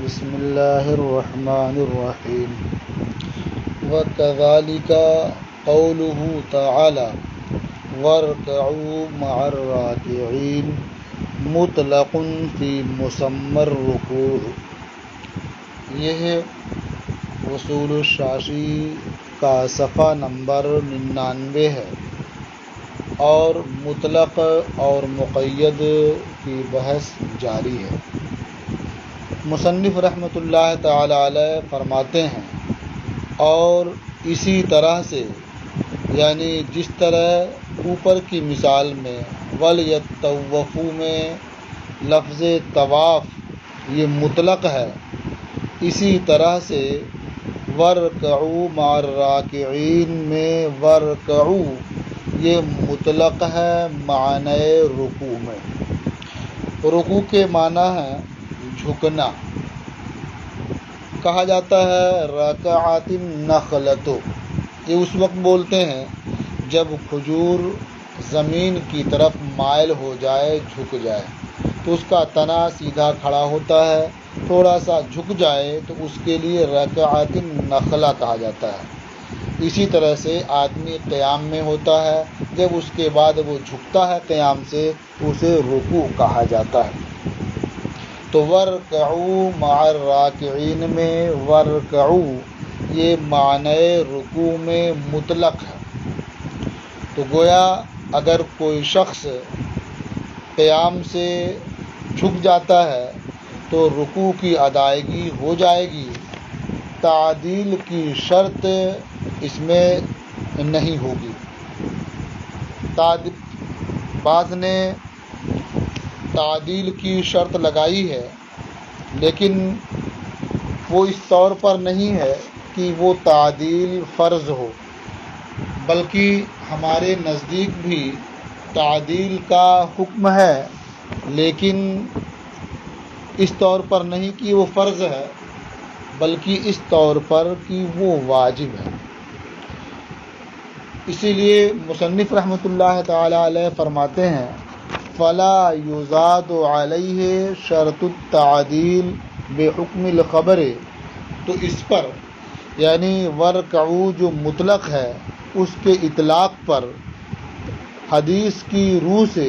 بسم اللہ الرحمن الرحیم وَكَذَلِكَ قَوْلُهُ تَعَالَى وَارْكَعُوا مَعَ الرَّاكِعِينَ مطلق فی مسمى الرکوع۔ یہ اصول الشاشی کا صفحہ نمبر 99 ہے اور مطلق اور مقید کی بحث جاری ہے۔ مصنف رحمۃ اللہ تعالی علیہ فرماتے ہیں اور اسی طرح سے، یعنی جس طرح اوپر کی مثال میں وَلْيَطَّوَّفُوا میں لفظ طواف یہ مطلق ہے، اسی طرح سے وَارْكَعُوا مَعَ الرَّاكِعِينَ میں وَارْكَعُوا یہ مطلق ہے معنی رکوع میں۔ رکوع کے معنی ہے جھکنا، کہا جاتا ہے رکعت النخلۃ، یہ اس وقت بولتے ہیں جب کھجور زمین کی طرف مائل ہو جائے، جھک جائے تو اس کا تنا سیدھا کھڑا ہوتا ہے، تھوڑا سا جھک جائے تو اس کے لیے رکعت النخلہ کہا جاتا ہے۔ اسی طرح سے آدمی قیام میں ہوتا ہے، جب اس کے بعد وہ جھکتا ہے قیام سے اسے رکوع کہا جاتا ہے۔ تو وَارْكَعُوا مَعَ الرَّاكِعِينَ میں وَارْكَعُوا یہ معنی رکوع میں مطلق ہے۔ تو گویا اگر کوئی شخص قیام سے جھک جاتا ہے تو رکوع کی ادائیگی ہو جائے گی، تعدیل کی شرط اس میں نہیں ہوگی۔ بعض نے تعدیل کی شرط لگائی ہے، لیکن وہ اس طور پر نہیں ہے کہ وہ تعدیل فرض ہو، بلکہ ہمارے نزدیک بھی تعدیل کا حکم ہے، لیکن اس طور پر نہیں کہ وہ فرض ہے، بلکہ اس طور پر کہ وہ واجب ہے۔ اسی لیے مصنف رحمۃ اللہ تعالی علیہ فرماتے ہیں فَلَا يُزَادُ عَلَيْهِ شَرْطُ التَّعْدِيلِ بِحُكْمِ الْخَبَرِ، تو اس پر یعنی وَارْكَعُوا جو مطلق ہے اس کے اطلاق پر حدیث کی روح سے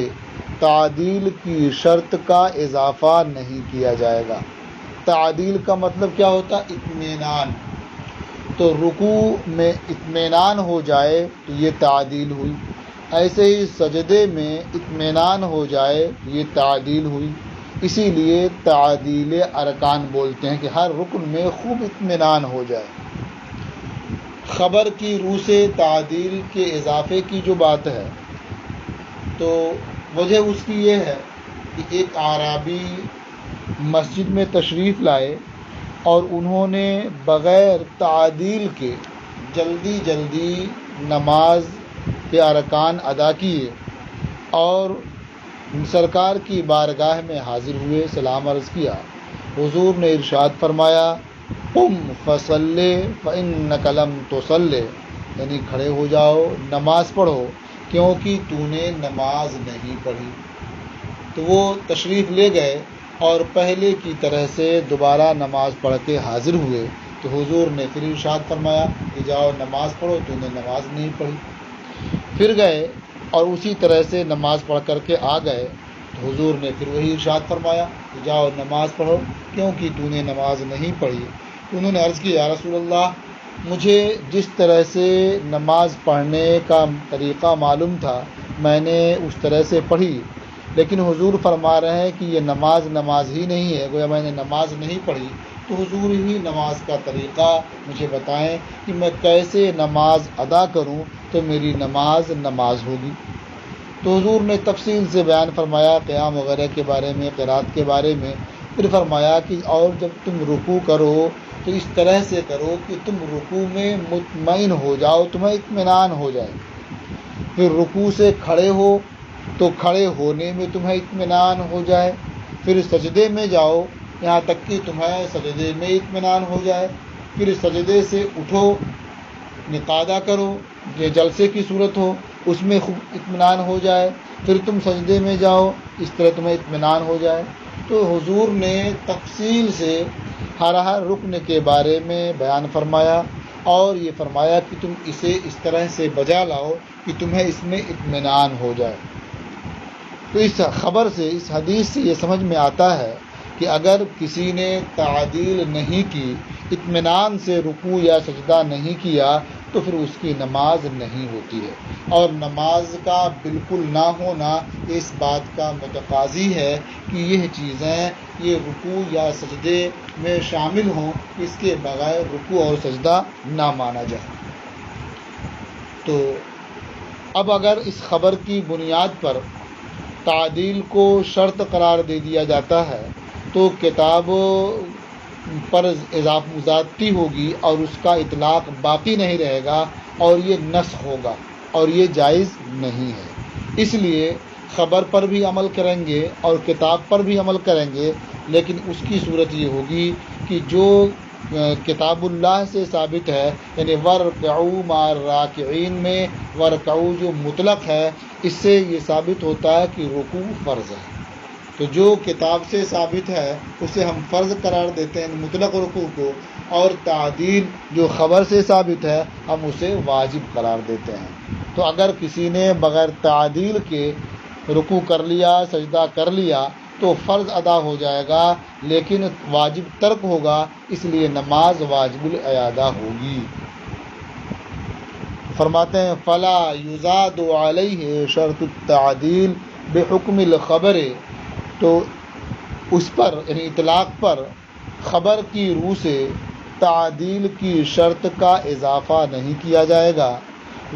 تعدیل کی شرط کا اضافہ نہیں کیا جائے گا۔ تعدیل کا مطلب کیا ہوتا؟ اطمینان۔ تو رکوع میں اطمینان ہو جائے تو یہ تعدیل ہوئی، ایسے ہی سجدے میں اطمینان ہو جائے یہ تعدیل ہوئی۔ اسی لیے تعدیل ارکان بولتے ہیں کہ ہر رکن میں خوب اطمینان ہو جائے۔ خبر کی روح سے تعدیل کے اضافے کی جو بات ہے تو وجہ اس کی یہ ہے کہ ایک اعرابی مسجد میں تشریف لائے اور انہوں نے بغیر تعدیل کے جلدی نماز کے ارکان ادا کیے اور سرکار کی بارگاہ میں حاضر ہوئے، سلام عرض کیا۔ حضور نے ارشاد فرمایا قم فصلی فإنک لم تصلی، یعنی کھڑے ہو جاؤ، نماز پڑھو کیونکہ تو نے نماز نہیں پڑھی۔ تو وہ تشریف لے گئے اور پہلے کی طرح سے دوبارہ نماز پڑھ کے حاضر ہوئے، تو حضور نے پھر ارشاد فرمایا کہ جاؤ نماز پڑھو، تو نے نماز نہیں پڑھی۔ پھر گئے اور اسی طرح سے نماز پڑھ کر کے آ گئے، تو حضور نے پھر وہی ارشاد فرمایا کہ جاؤ نماز پڑھو کیونکہ تو نے نماز نہیں پڑھی۔ تو انہوں نے عرض کی یا رسول اللہ، مجھے جس طرح سے نماز پڑھنے کا طریقہ معلوم تھا میں نے اس طرح سے پڑھی، لیکن حضور فرما رہے ہیں کہ یہ نماز ہی نہیں ہے، گویا میں نے نماز نہیں پڑھی، تو حضور ہی نماز کا طریقہ مجھے بتائیں کہ میں کیسے نماز ادا کروں تو میری نماز ہوگی۔ تو حضور نے تفصیل سے بیان فرمایا قیام وغیرہ کے بارے میں، قرات کے بارے میں، پھر فرمایا کہ اور جب تم رکوع کرو تو اس طرح سے کرو کہ تم رکوع میں مطمئن ہو جاؤ، تمہیں اطمینان ہو جائے۔ پھر رکوع سے کھڑے ہو تو کھڑے ہونے میں تمہیں اطمینان ہو جائے، پھر سجدے میں جاؤ یہاں تک کہ تمہیں سجدے میں اطمینان ہو جائے، پھر سجدے سے اٹھو، نقادہ کرو، یہ جلسے کی صورت ہو اس میں خوب اطمینان ہو جائے، پھر تم سجدے میں جاؤ، اس طرح تمہیں اطمینان ہو جائے۔ تو حضور نے تفصیل سے ہر رکن کے بارے میں بیان فرمایا اور یہ فرمایا کہ تم اسے اس طرح سے بجا لاؤ کہ تمہیں اس میں اطمینان ہو جائے۔ تو اس خبر سے، اس حدیث سے یہ سمجھ میں آتا ہے کہ اگر کسی نے تعدیل نہیں کی، اطمینان سے رکوع یا سجدہ نہیں کیا، تو پھر اس کی نماز نہیں ہوتی ہے، اور نماز کا بالکل نہ ہونا اس بات کا متقاضی ہے کہ یہ چیزیں یہ رکوع یا سجدے میں شامل ہوں، اس کے بغیر رکوع اور سجدہ نہ مانا جائے۔ تو اب اگر اس خبر کی بنیاد پر تعدیل کو شرط قرار دے دیا جاتا ہے تو کتاب پر زیادتی ہوگی اور اس کا اطلاق باقی نہیں رہے گا، اور یہ نسخ ہوگا، اور یہ جائز نہیں ہے۔ اس لیے خبر پر بھی عمل کریں گے اور کتاب پر بھی عمل کریں گے، لیکن اس کی صورت یہ ہوگی کہ جو کتاب اللہ سے ثابت ہے، یعنی وَارْكَعُوا مَعَ الرَّاكِعِينَ میں وَارْكَعُوا جو مطلق ہے، اس سے یہ ثابت ہوتا ہے کہ رکوع فرض ہے۔ تو جو کتاب سے ثابت ہے اسے ہم فرض قرار دیتے ہیں مطلق رکوع کو، اور تعدیل جو خبر سے ثابت ہے ہم اسے واجب قرار دیتے ہیں۔ تو اگر کسی نے بغیر تعدیل کے رکوع کر لیا، سجدہ کر لیا، تو فرض ادا ہو جائے گا، لیکن واجب ترک ہوگا، اس لیے نماز واجب الاعادہ ہوگی۔ فرماتے ہیں فلا یزاد علیہ شرط التعدیل بحکم الخبر، تو اس پر یعنی اطلاق پر خبر کی روح سے تعدیل کی شرط کا اضافہ نہیں کیا جائے گا،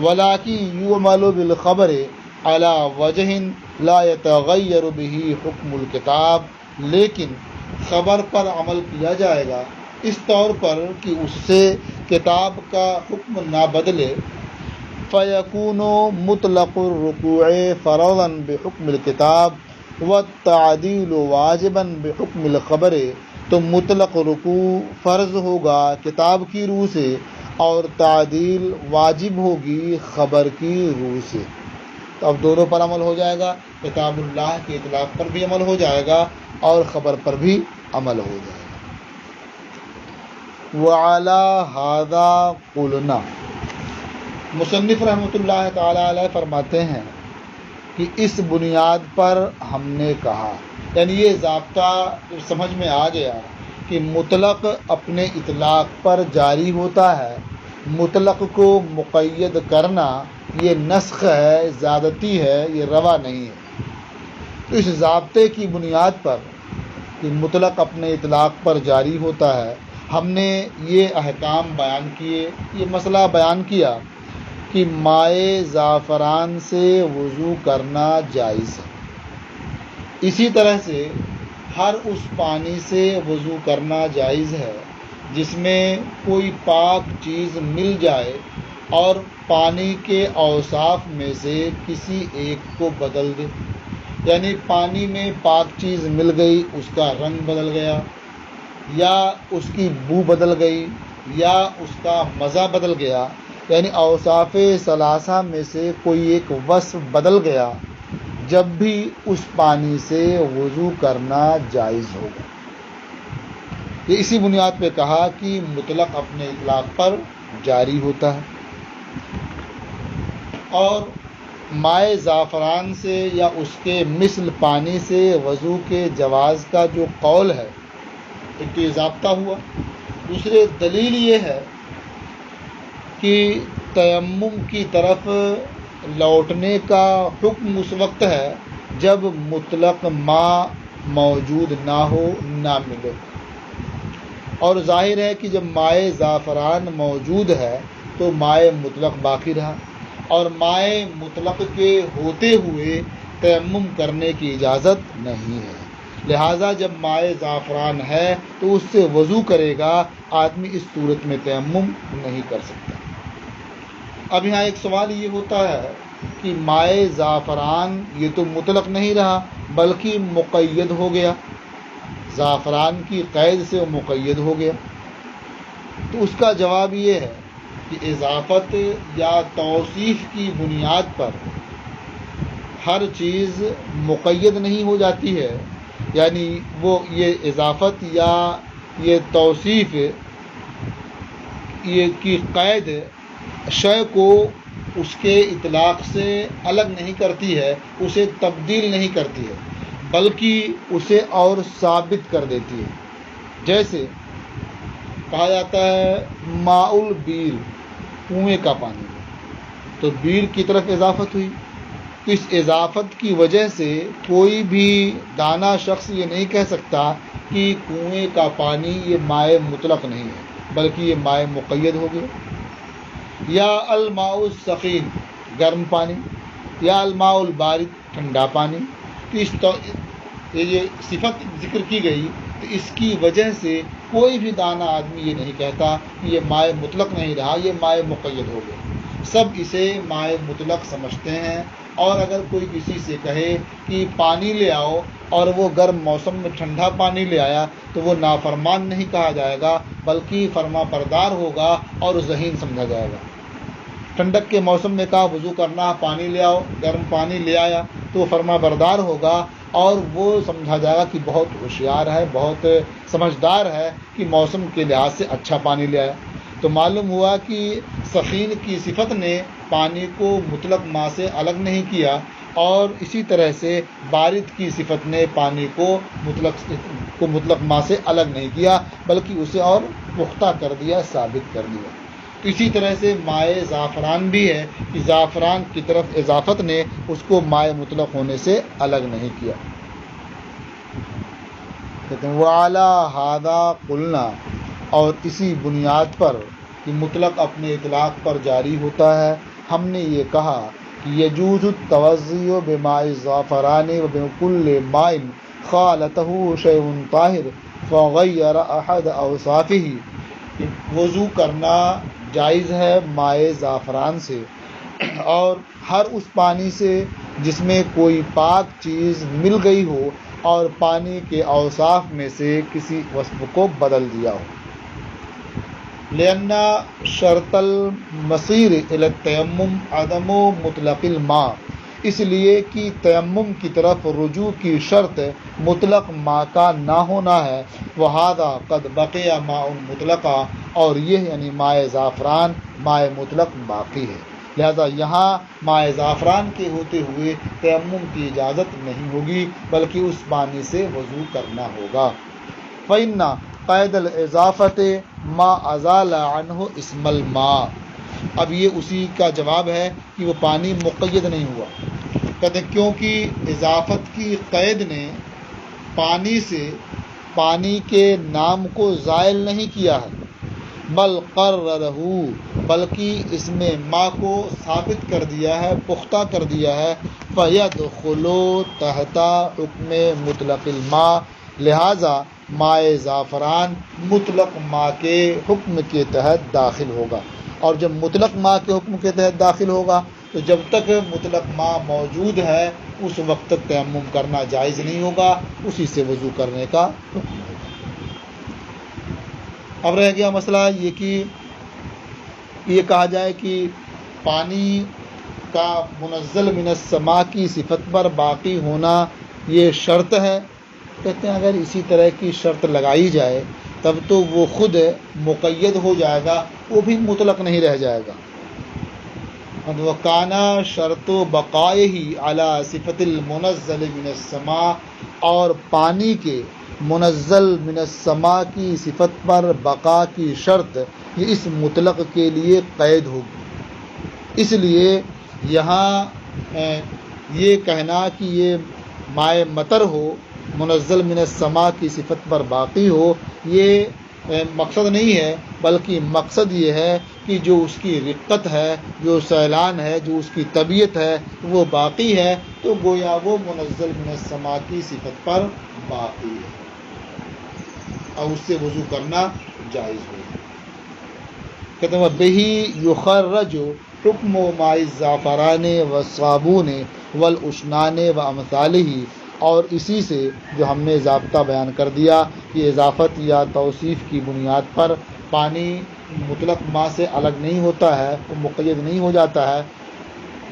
ولاکن یعمل بالخبر علی وجہ لا یتغیر به حکم الکتاب، لیکن خبر پر عمل کیا جائے گا اس طور پر کہ اس سے کتاب کا حکم نہ بدلے، فیکون مطلق الرکوع فرضا بحکم الکتاب والتعدیل واجبا بحکم الخبر، تو مطلق رکوع فرض ہوگا کتاب کی روح سے اور تعدیل واجب ہوگی خبر کی روح سے۔ تو اب دونوں پر عمل ہو جائے گا، کتاب اللہ کے اطلاق پر بھی عمل ہو جائے گا اور خبر پر بھی عمل ہو جائے گا۔ وَعَلَى هَذَا قُلْنَا، مصنف رحمۃ اللہ تعالی علیہ فرماتے ہیں کہ اس بنیاد پر ہم نے کہا، یعنی یہ ضابطہ سمجھ میں آ گیا کہ مطلق اپنے اطلاق پر جاری ہوتا ہے، مطلق کو مقید کرنا یہ نسخ ہے، زیادتی ہے، یہ روا نہیں ہے۔ تو اس ضابطے کی بنیاد پر کہ مطلق اپنے اطلاق پر جاری ہوتا ہے، ہم نے یہ احکام بیان کیے، یہ مسئلہ بیان کیا کہ مائع زعفران سے وضو کرنا جائز ہے۔ اسی طرح سے ہر اس پانی سے وضو کرنا جائز ہے جس میں کوئی پاک چیز مل جائے اور پانی کے اوصاف میں سے کسی ایک کو بدل دے، یعنی پانی میں پاک چیز مل گئی، اس کا رنگ بدل گیا، یا اس کی بو بدل گئی، یا اس کا مزہ بدل گیا، یعنی اوصاف ثلاثہ میں سے کوئی ایک وصف بدل گیا، جب بھی اس پانی سے وضو کرنا جائز ہوگا۔ یہ اسی بنیاد پہ کہا کہ مطلق اپنے اطلاق پر جاری ہوتا ہے، اور مائع زعفران سے یا اس کے مثل پانی سے وضو کے جواز کا جو قول ہے، ایک تو یہ ضابطہ ہوا، دوسرے دلیل یہ ہے کہ تیمم کی طرف لوٹنے کا حکم اس وقت ہے جب مطلق ماء موجود نہ ہو، نہ ملے، اور ظاہر ہے کہ جب مائع زعفران موجود ہے تو مائع مطلق باقی رہا، اور مائع مطلق کے ہوتے ہوئے تیمم کرنے کی اجازت نہیں ہے، لہٰذا جب مائع زعفران ہے تو اس سے وضو کرے گا، آدمی اس صورت میں تیمم نہیں کر سکتا۔ اب یہاں ایک سوال یہ ہوتا ہے کہ مائع زعفران یہ تو مطلق نہیں رہا بلکہ مقید ہو گیا، زعفران کی قید سے وہ مقید ہو گیا، تو اس کا جواب یہ ہے کہ اضافت یا توصیف کی بنیاد پر ہر چیز مقید نہیں ہو جاتی ہے، یعنی وہ یہ اضافت یا یہ توصیف یہ کی قید شے کو اس کے اطلاق سے الگ نہیں کرتی ہے، اسے تبدیل نہیں کرتی ہے، بلکہ اسے اور ثابت کر دیتی ہے۔ جیسے کہا جاتا ہے ماء البیر، کنویں کا پانی، تو بیر کی طرف اضافت ہوئی۔ اس اضافت کی وجہ سے کوئی بھی دانا شخص یہ نہیں کہہ سکتا کہ کنویں کا پانی یہ مائع مطلق نہیں ہے، بلکہ یہ مائع مقید ہو گیا۔ یا الماء السخین، گرم پانی، یا الماء البارد، ٹھنڈا پانی۔ تو یہ صفت ذکر کی گئی، تو اس کی وجہ سے کوئی بھی دانا آدمی یہ نہیں کہتا کہ یہ مائع مطلق نہیں رہا، یہ مائع مقید ہو گیا۔ سب اسے مائع مطلق سمجھتے ہیں، اور اگر کوئی کسی سے کہے کہ پانی لے آؤ اور وہ گرم موسم میں ٹھنڈا پانی لے آیا تو وہ نافرمان نہیں کہا جائے گا، بلکہ فرما بردار ہوگا اور ذہین سمجھا جائے گا۔ ٹھنڈک کے موسم میں کہا وضو کرنا، پانی لے آؤ، گرم پانی لے آیا تو وہ فرما بردار ہوگا اور وہ سمجھا جائے گا کہ بہت ہوشیار ہے، بہت سمجھدار ہے کہ موسم کے لحاظ سے اچھا پانی لے آیا۔ تو معلوم ہوا کہ سخین کی صفت نے پانی کو مطلق ماء سے الگ نہیں کیا، اور اسی طرح سے بارد کی صفت نے پانی کو مطلق ماء سے الگ نہیں کیا، بلکہ اسے اور پختہ کر دیا، ثابت کر دیا۔ اسی طرح سے مائع زعفران بھی ہے کہ زعفران کی طرف اضافت نے اس کو مائع مطلق ہونے سے الگ نہیں کیا۔ کہتے ہیں وَعَلَىٰ هَذَا قُلْنَا، اور اسی بنیاد پر کہ مطلق اپنے اطلاق پر جاری ہوتا ہے، ہم نے یہ کہا کہ یجوز التوضؤ بماء الزعفران وبكل ماء خالطه شيء طاہر فغیر احد اوصافه، وضو کرنا جائز ہے مائع زعفران سے اور ہر اس پانی سے جس میں کوئی پاک چیز مل گئی ہو اور پانی کے اوصاف میں سے کسی وصف کو بدل دیا ہو۔ لأن شرط المصیر الی التیمم عدم مطلق الماء، اس لیے کہ تیمم کی طرف رجوع کی شرط مطلق ماء کا نہ ہونا ہے۔ وہذا قد بقی ماء مطلقا، اور یہ یعنی مائع زعفران مائع مطلق باقی ہے، لہذا یہاں مائع زعفران کے ہوتے ہوئے تیمم کی اجازت نہیں ہوگی، بلکہ اس پانی سے وضو کرنا ہوگا۔ فإن قید الاضافت ما ازال عنہ اسم الماء، اب یہ اسی کا جواب ہے کہ وہ پانی مقید نہیں ہوا۔ کہتے ہیں کیونکہ اضافت کی قید نے پانی سے پانی کے نام کو زائل نہیں کیا ہے، بل قررہ، بلکہ اس میں ماء کو ثابت کر دیا ہے، پختہ کر دیا ہے۔ فَيَدْخُلُ تحت حکم مطلق الماء، لہذا مائع زعفران مطلق ماء کے حکم کے تحت داخل ہوگا، اور جب مطلق ماء کے حکم کے تحت داخل ہوگا تو جب تک مطلق ماء موجود ہے اس وقت تک تیمم کرنا جائز نہیں ہوگا، اسی سے وضو کرنے کا حکم ہوگا۔ اب رہ گیا مسئلہ یہ کہ یہ کہا جائے کہ پانی کا منزل من السماء کی صفت پر باقی ہونا یہ شرط ہے۔ کہتے ہیں اگر اسی طرح کی شرط لگائی جائے تب تو وہ خود مقید ہو جائے گا، وہ بھی مطلق نہیں رہ جائے گا۔ وَكَانَ شَرْطُ بَقَائِهِ عَلَى صِفَةِ الْمُنَزَّلِ مِنَ السَّمَاءِ، اور پانی کے منزل من السماء کی صفت پر بقا کی شرط یہ اس مطلق کے لیے قید ہوگی۔ اس لیے یہاں یہ کہنا کہ یہ مائع مطر ہو، منزل من السماء کی صفت پر باقی ہو، یہ مقصد نہیں ہے، بلکہ مقصد یہ ہے کہ جو اس کی رقت ہے، جو سیلان ہے، جو اس کی طبیعت ہے وہ باقی ہے، تو گویا وہ منزل من السماء کی صفت پر باقی ہے اور اس سے وضو کرنا جائز ہوگا۔ کہتے ہیں بِهِ يُخَرَّجُ حُکْمُ ماء الزعفران والصابون والاشنان وامثالہ، اور اسی سے جو ہم نے ضابطہ بیان کر دیا کہ اضافت یا توصیف کی بنیاد پر پانی مطلق ماء سے الگ نہیں ہوتا ہے، وہ مقید نہیں ہو جاتا ہے،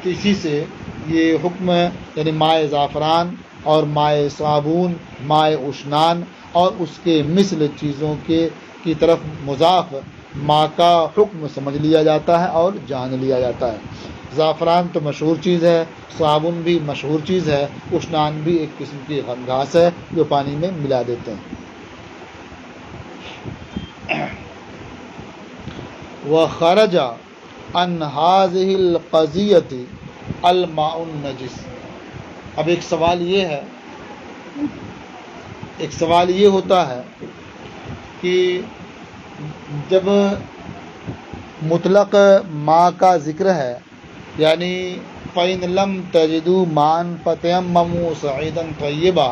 تو اسی سے یہ حکم یعنی مائع زعفران اور مائع صابون، مائع اشنان اور اس کے مثل چیزوں کی طرف مضاف ماں کا حکم سمجھ لیا جاتا ہے اور جان لیا جاتا ہے۔ زعفران تو مشہور چیز ہے، صابن بھی مشہور چیز ہے، اشنان بھی ایک قسم کی گھاس ہے جو پانی میں ملا دیتے ہیں۔ وخرج عن هذه القضية الماء النجس۔ اب ایک سوال یہ ہوتا ہے کہ جب مطلق ماء کا ذکر ہے، یعنی فَإِن لَمْ تَجِدُوا مَاءً فَتَيَمَّمُوا صَعِيدًا طَيِّبًا،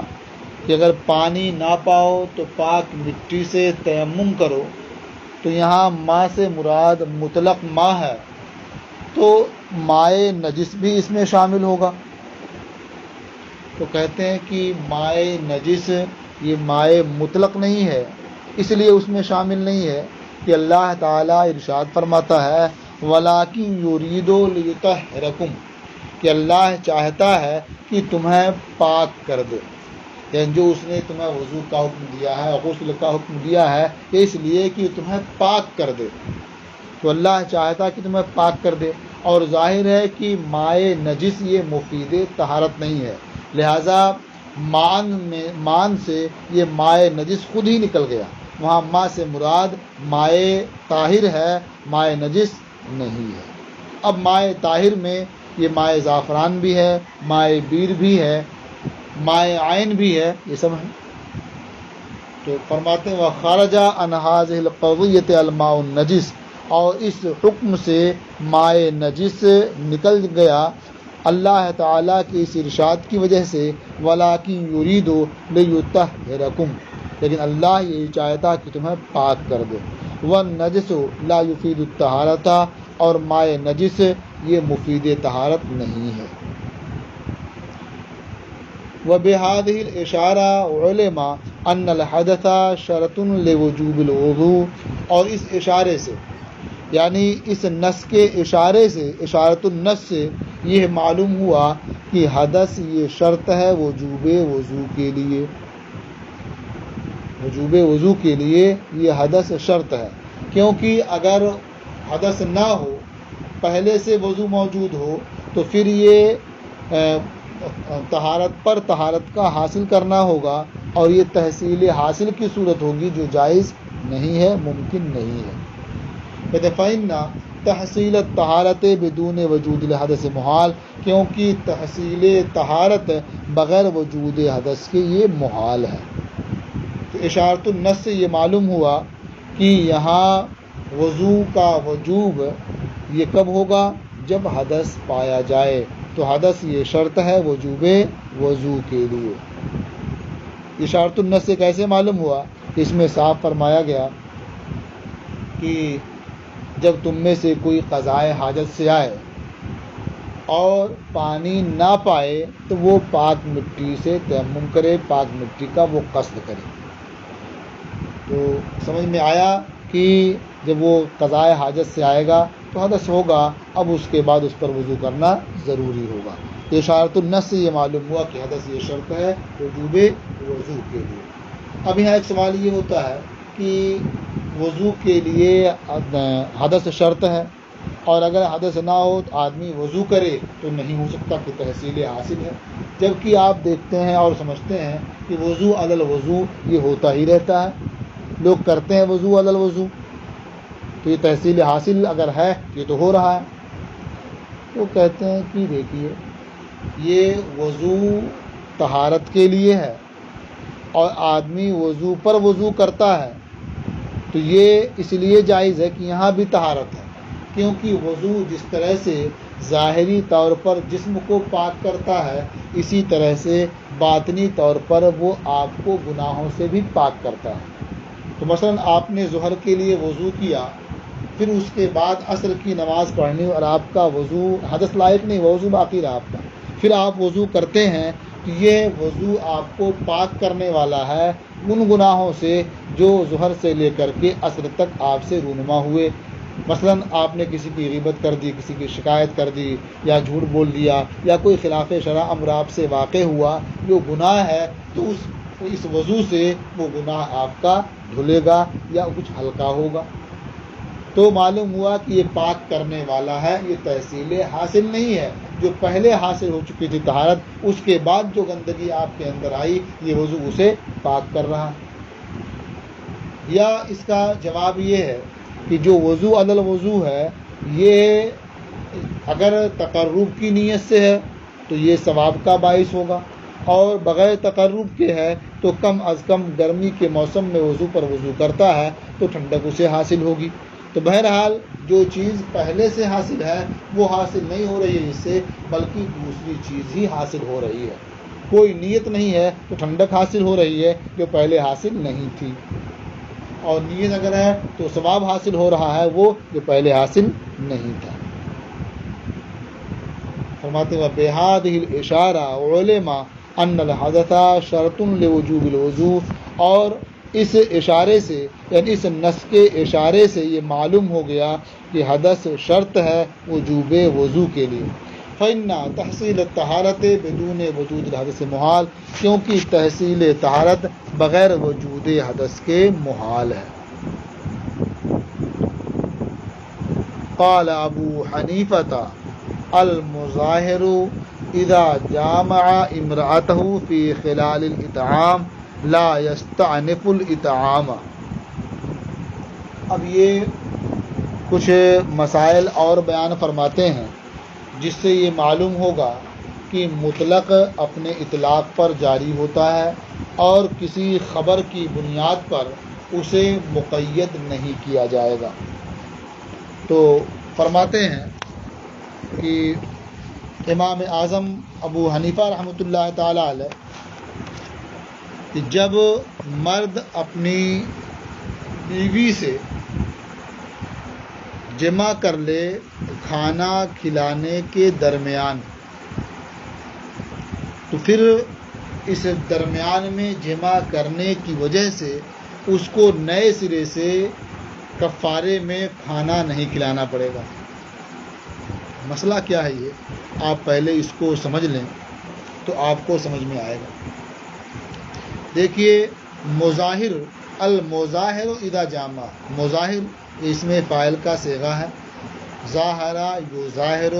کہ اگر پانی نہ پاؤ تو پاک مٹی سے تیمم کرو، تو یہاں ماء سے مراد مطلق ماء ہے، تو مائع نجس بھی اس میں شامل ہوگا۔ تو کہتے ہیں کہ مائع نجس یہ مائع مطلق نہیں ہے، اس لیے اس میں شامل نہیں ہے کہ اللہ تعالیٰ ارشاد فرماتا ہے وَلَٰكِن يُرِيدُ لِيُطَهِّرَكُمْ، کہ اللہ چاہتا ہے کہ تمہیں پاک کر دے، یعنی جو اس نے تمہیں وضو کا حکم دیا ہے، غسل کا حکم دیا ہے، اس لیے کہ تمہیں پاک کر دے۔ تو اللہ چاہتا ہے کہ تمہیں پاک کر دے، اور ظاہر ہے کہ مائع نجس یہ مفید طہارت نہیں ہے، لہٰذا مان سے یہ مائع نجس خود ہی نکل گیا، وہاں ماء سے مراد مائع طاہر ہے، مائع نجس نہیں ہے۔ اب مائع طاہر میں یہ مائع زعفران بھی ہے، مائع بیر بھی ہے، مائع عین بھی ہے، یہ سب ہیں۔ تو فرماتے ہیں وَخَرَجَ عَنْ هَٰذِهِ الْقَضِيَّةِ الْمَاءُ النَّجِسُ، اور اس حکم سے مائع نجس نکل گیا اللہ تعالیٰ کے اس ارشاد کی وجہ سے وَلَٰكِن يُرِيدُ لِيُطَهِّرَكُمْ، لیکن اللہ یہی چاہتا کہ تمہیں پاک کر دے۔ وَالنَّجْسُ لَا يُفِيدُ الطَّهَارَةَ، اور مائع نجس یہ مفید طہارت نہیں ہے۔ وَبِهَٰذِهِ الْإِشَارَةِ عُلِمَ أَنَّ الْحَدَثَ شَرْطٌ لِوُجُوبِ الْوُضُوءِ، اور اس اشارے سے، یعنی اس نص کے اشارے سے، اشارۃ النص سے یہ معلوم ہوا کہ حدث یہ شرط ہے وجوب وضو کے لیے، وجوب وضو کے لیے یہ حدث شرط ہے، کیونکہ اگر حدث نہ ہو، پہلے سے وضو موجود ہو، تو پھر یہ طہارت پر طہارت کا حاصل کرنا ہوگا، اور یہ تحصیل حاصل کی صورت ہوگی جو جائز نہیں ہے، ممکن نہیں ہے۔ فَإِنَّ تحصیل الطہارت بدون وجود الحدث محال، کیونکہ تحصیل طہارت بغیر وجود حدث کے یہ محال ہے۔ تو اشارۃ النص سے یہ معلوم ہوا کہ یہاں وضو کا وجوب یہ کب ہوگا؟ جب حدث پایا جائے، تو حدث یہ شرط ہے وجوب وضو کے لیے۔ اشارۃ النص سے کیسے معلوم ہوا؟ اس میں صاف فرمایا گیا کہ جب تم میں سے کوئی قضائے حاجت سے آئے اور پانی نہ پائے، تو وہ پاک مٹی سے تیمم کرے، پاک مٹی کا وہ قصد کرے۔ تو سمجھ میں آیا کہ جب وہ قضائے حاجت سے آئے گا تو حدث ہوگا، اب اس کے بعد اس پر وضو کرنا ضروری ہوگا۔ اشارۃ النص سے یہ معلوم ہوا کہ حدث یہ شرط ہے وجوب وضو کے لیے۔ اب یہاں ایک سوال یہ ہوتا ہے کہ وضو کے لیے حدث شرط ہے، اور اگر حدث نہ ہو تو آدمی وضو کرے تو نہیں ہو سکتا کہ تحصیل حاصل ہے، جبکہ آپ دیکھتے ہیں اور سمجھتے ہیں کہ وضو علی الوضو یہ ہوتا ہی رہتا ہے، لوگ کرتے ہیں وضو علی الوضو، تو یہ تحصیل حاصل اگر ہے یہ تو ہو رہا ہے۔ وہ کہتے ہیں کہ دیکھیے یہ وضو طہارت کے لیے ہے، اور آدمی وضو پر وضو کرتا ہے، تو یہ اس لیے جائز ہے کہ یہاں بھی طہارت ہے، کیونکہ وضو جس طرح سے ظاہری طور پر جسم کو پاک کرتا ہے، اسی طرح سے باطنی طور پر وہ آپ کو گناہوں سے بھی پاک کرتا ہے۔ تو مثلا آپ نے ظہر کے لیے وضو کیا، پھر اس کے بعد عصر کی نماز پڑھنی، اور آپ کا وضو حدث لائق نہیں، وضو باقی رہا آپ کا، پھر آپ وضو کرتے ہیں، تو یہ وضو آپ کو پاک کرنے والا ہے ان گناہوں سے جو ظہر سے لے کر کے عصر تک آپ سے رونما ہوئے۔ مثلاً آپ نے کسی کی غیبت کر دی، کسی کی شکایت کر دی، یا جھوٹ بول دیا، یا کوئی خلاف شرع امر آپ سے واقع ہوا جو گناہ ہے، تو اس وضو سے وہ گناہ آپ کا دھلے گا یا کچھ ہلکا ہوگا۔ تو معلوم ہوا کہ یہ پاک کرنے والا ہے، یہ تحصیل حاصل نہیں ہے۔ جو پہلے حاصل ہو چکی تھی طہارت، اس کے بعد جو گندگی آپ کے اندر آئی، یہ وضو اسے پاک کر رہا ہے۔ یا اس کا جواب یہ ہے کہ جو وضو علی الوضو ہے، یہ اگر تقرب کی نیت سے ہے تو یہ ثواب کا باعث ہوگا، اور بغیر تقرب کے ہے تو کم از کم گرمی کے موسم میں وضو پر وضو کرتا ہے تو ٹھنڈک اسے حاصل ہوگی۔ تو بہرحال جو چیز پہلے سے حاصل ہے وہ حاصل نہیں ہو رہی ہے اس سے، بلکہ دوسری چیز ہی حاصل ہو رہی ہے۔ کوئی نیت نہیں ہے تو ٹھنڈک حاصل ہو رہی ہے جو پہلے حاصل نہیں تھی، اور نیت اگر ہے تو ثواب حاصل ہو رہا ہے وہ جو پہلے حاصل نہیں تھا۔ فرماتے ہیں بِهَذِهِ الْإِشَارَةِ عُلِمَ أَنَّ الْحَدَثَ شَرْطٌ لِوُجُوبِ الْوُضُوء، اور اس اشارے سے، یعنی اس نص کے اشارے سے یہ معلوم ہو گیا کہ حدث شرط ہے وجوب وضو کے لیے۔ فَإِنَّ تَحْصِيلَ الطَّهَارَةِ بِدُونِ وُجُودِ الْحَدَثِ محال، کیونکہ تحصیل طہارت بغیر وجود حدث کے محال ہے۔ قال ابو حنیفہ المظاہر اذا جامع امرأته فی خلال الاطعام لا یستعنف الاطعام۔ اب یہ کچھ مسائل اور بیان فرماتے ہیں جس سے یہ معلوم ہوگا کہ مطلق اپنے اطلاق پر جاری ہوتا ہے اور کسی خبر کی بنیاد پر اسے مقید نہیں کیا جائے گا۔ تو فرماتے ہیں کہ امام اعظم ابو حنیفہ رحمۃ اللہ تعالی علیہ کہ جب مرد اپنی بیوی سے جمع کر لے کھانا کھلانے کے درمیان، تو پھر اس درمیان میں جمع کرنے کی وجہ سے اس کو نئے سرے سے کفارے میں کھانا نہیں کھلانا پڑے گا۔ مسئلہ کیا ہے یہ آپ پہلے اس کو سمجھ لیں تو آپ کو سمجھ میں آئے گا۔ دیکھیے مظاہر، المظاہر اذا جامع، مظاہر اس میں فاعل کا صیغہ ہے، ظاہرہ یظاہر،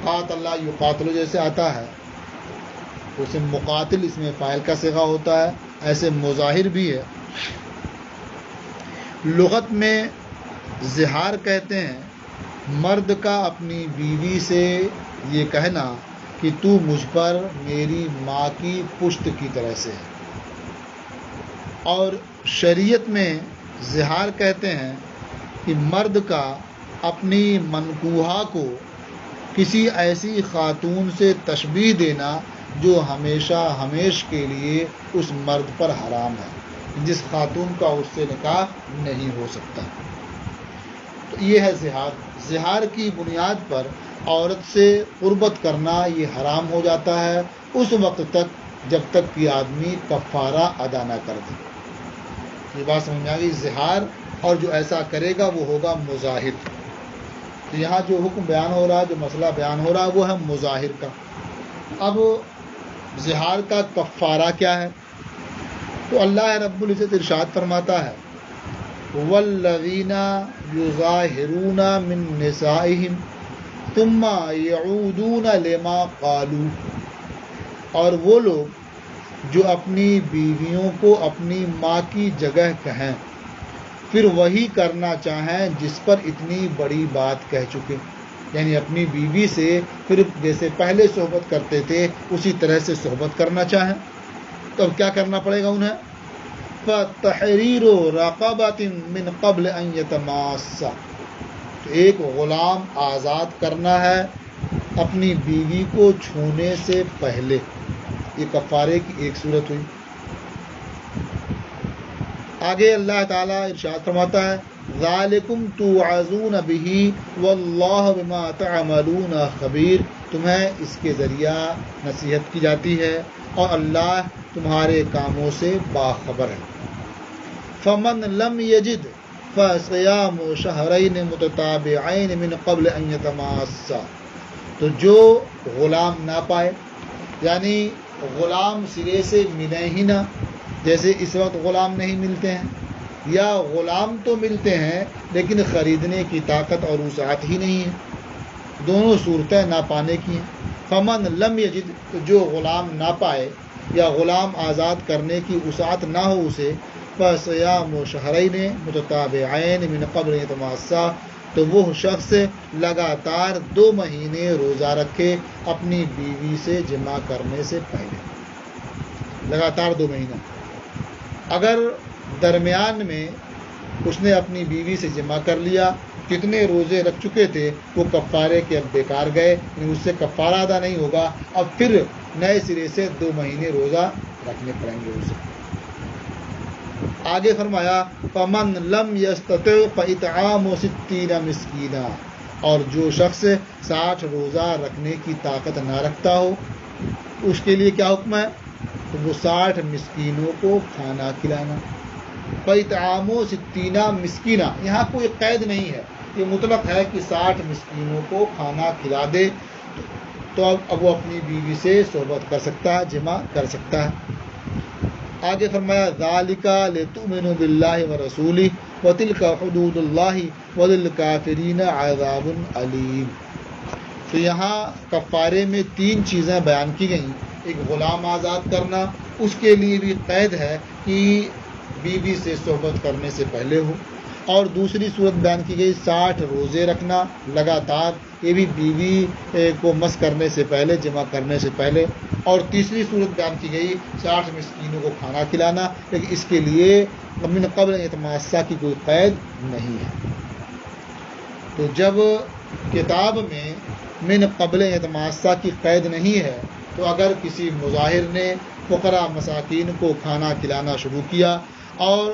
قاتل یقاتل جیسے آتا ہے، اسے مقاتل اس میں فاعل کا صیغہ ہوتا ہے، ایسے مظاہر بھی ہے۔ لغت میں زہار کہتے ہیں مرد کا اپنی بیوی سے یہ کہنا کہ تو مجھ پر میری ماں کی پشت کی طرح سے ہے، اور شریعت میں زہار کہتے ہیں کہ مرد کا اپنی منکوحہ کو کسی ایسی خاتون سے تشبیہ دینا جو ہمیشہ ہمیش کے لیے اس مرد پر حرام ہے، جس خاتون کا اس سے نکاح نہیں ہو سکتا۔ تو یہ ہے زہار۔ زہار کی بنیاد پر عورت سے قربت کرنا یہ حرام ہو جاتا ہے اس وقت تک جب تک کہ آدمی کفارہ ادا نہ کر دے۔ یہ بات سمجھ میں آ گئی؟ زہار، اور جو ایسا کرے گا وہ ہوگا مظاہر۔ تو یہاں جو حکم بیان ہو رہا ہے، جو مسئلہ بیان ہو رہا ہے، وہ ہے مظاہر کا۔ اب زہار کا کفارہ کیا ہے؟ تو اللہ رب العزت ارشاد فرماتا ہے والذین یظاہرون من نسائہم ثم یعودون لما قالوا، اور وہ لوگ جو اپنی بیویوں کو اپنی ماں کی جگہ کہیں پھر وہی کرنا چاہیں جس پر اتنی بڑی بات کہہ چکے، یعنی اپنی بیوی سے پھر جیسے پہلے صحبت کرتے تھے اسی طرح سے صحبت کرنا چاہیں، تو اب کیا کرنا پڑے گا انہیں؟ فَتَحْرِيرُ رَقَبَةٍ مِّن قَبْلِ أَن يَتَمَاسَّا، تو ایک غلام آزاد کرنا ہے اپنی بیوی کو چھونے سے پہلے۔ یہ کفارے کی ایک صورت ہوئی۔ آگے اللہ تعالیٰ ارشاد فرماتا ہے ذَلِكُمْ تُوعَظُونَ بِهِ وَاللَّهُ بِمَا تَعْمَلُونَ خَبِيرٌ، تمہیں اس کے ذریعہ نصیحت کی جاتی ہے اور اللہ تمہارے کاموں سے باخبر ہے۔ فَمَن لَمْ يَجِدْ فصیام شہرین متتابعین من قبل ان یتماسا، تو جو غلام نہ پائے، یعنی غلام سرے سے ملے ہی نہ، جیسے اس وقت غلام نہیں ملتے ہیں، یا غلام تو ملتے ہیں لیکن خریدنے کی طاقت اور وسعت ہی نہیں ہے، دونوں صورتیں نہ پانے کی ہیں۔ فمن لم یجد، تو جو غلام نہ پائے یا غلام آزاد کرنے کی وسعت نہ ہو اسے، فصیام شہرین متتابعین من قبل یتماسا، تو وہ شخص لگاتار 2 مہینے روزہ رکھے اپنی بیوی سے جمع کرنے سے پہلے، لگاتار 2 مہینہ۔ اگر درمیان میں اس نے اپنی بیوی سے جمع کر لیا، کتنے روزے رکھ چکے تھے وہ کفارے کے اب بیکار گئے، یعنی اس سے کفارہ ادا نہیں ہوگا، اب پھر نئے سرے سے 2 مہینے روزہ رکھنے پڑیں گے اسے۔ آگے فرمایا فمن لم یستطع فاطعام 60 مسکینا، اور جو شخص 60 روزہ رکھنے کی طاقت نہ رکھتا ہو اس کے لیے کیا حکم ہے؟ تو وہ 60 مسکینوں کو کھانا کھلانا۔ فاطعام 60 مسکینا، یہاں کوئی قید نہیں ہے، یہ مطلق ہے کہ 60 مسکینوں کو کھانا کھلا دے تو اب وہ اپنی بیوی سے صحبت کر سکتا ہے، جمع کر سکتا ہے۔ آگے فرمایا ذالک لتؤمنوا باللہ ورسولہ وتلک حدود اللہ وللکافرین عذاب علیم۔ تو یہاں کفارے میں 3 چیزیں بیان کی گئیں، ایک غلام آزاد کرنا، اس کے لیے بھی قید ہے کہ بیوی سے صحبت کرنے سے پہلے ہو، اور دوسری صورت بیان کی گئی 60 روزے رکھنا لگاتار، یہ بھی بیوی کو مس کرنے سے پہلے، جمع کرنے سے پہلے، اور تیسری صورت بیان کی گئی 60 مسکینوں کو کھانا کھلانا، لیکن اس کے لیے من قبل یتماسا کی کوئی قید نہیں ہے۔ تو جب کتاب میں من قبل یتماسا کی قید نہیں ہے تو اگر کسی مظاہر نے فقراء مساکین کو کھانا کھلانا شروع کیا اور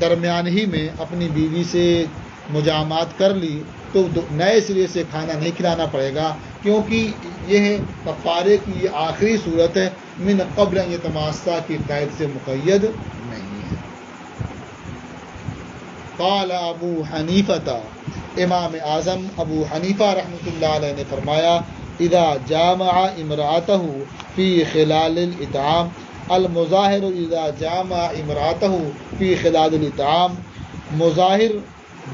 درمیان ہی میں اپنی بیوی سے مجامعات کر لی تو نئے سرے سے کھانا نہیں کھلانا پڑے گا، کیونکہ یہ کفارے کی یہ آخری صورت ہے، من قبل یتماسا کی قید سے مقید نہیں ہے۔ قال ابو حنیفہ، امام اعظم ابو حنیفہ رحمۃ اللہ علیہ نے فرمایا اذا جامع امرأته فی خلال الاطعام، المظاہر اذا جامع امرأته فی خلال الاطعام، مظاہر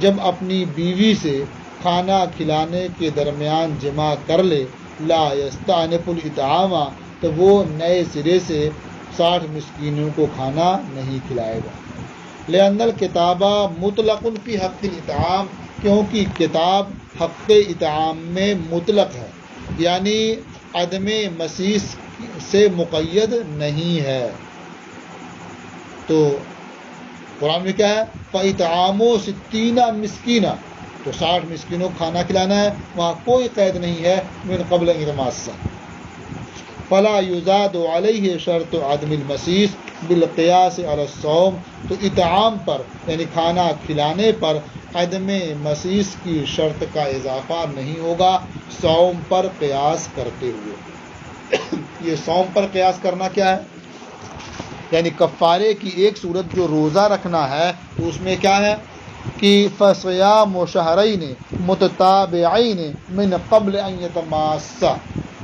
جب اپنی بیوی سے کھانا کھلانے کے درمیان جمع کر لے، لا یستأنف الاطعام، تو وہ نئے سرے سے 60 مسکینوں کو کھانا نہیں کھلائے گا۔ لأن الکتاب مطلق فی حق الاطعام، کیونکہ کتاب حق اطعام میں مطلق ہے، یعنی عدم مسیس سے مقید نہیں ہے۔ تو قرآن میں کیا ہے؟ فاطعام 60 مسکینہ، تو 60 مسکینوں کو کھانا کھلانا ہے، وہاں کوئی قید نہیں ہے من قبل یتماسا۔ فلا یزاد علیہ شرط عدم المسیس بالقیاس علی الصوم، تو اطعام پر یعنی کھانا کھلانے پر عدم مسیس کی شرط کا اضافہ نہیں ہوگا صوم پر قیاس کرتے ہوئے۔ یہ صوم پر قیاس کرنا کیا ہے؟ یعنی کفارے کی ایک صورت جو روزہ رکھنا ہے تو اس میں کیا ہے کہ فصیام شہرین متتابعین من قبل ان یتماسا،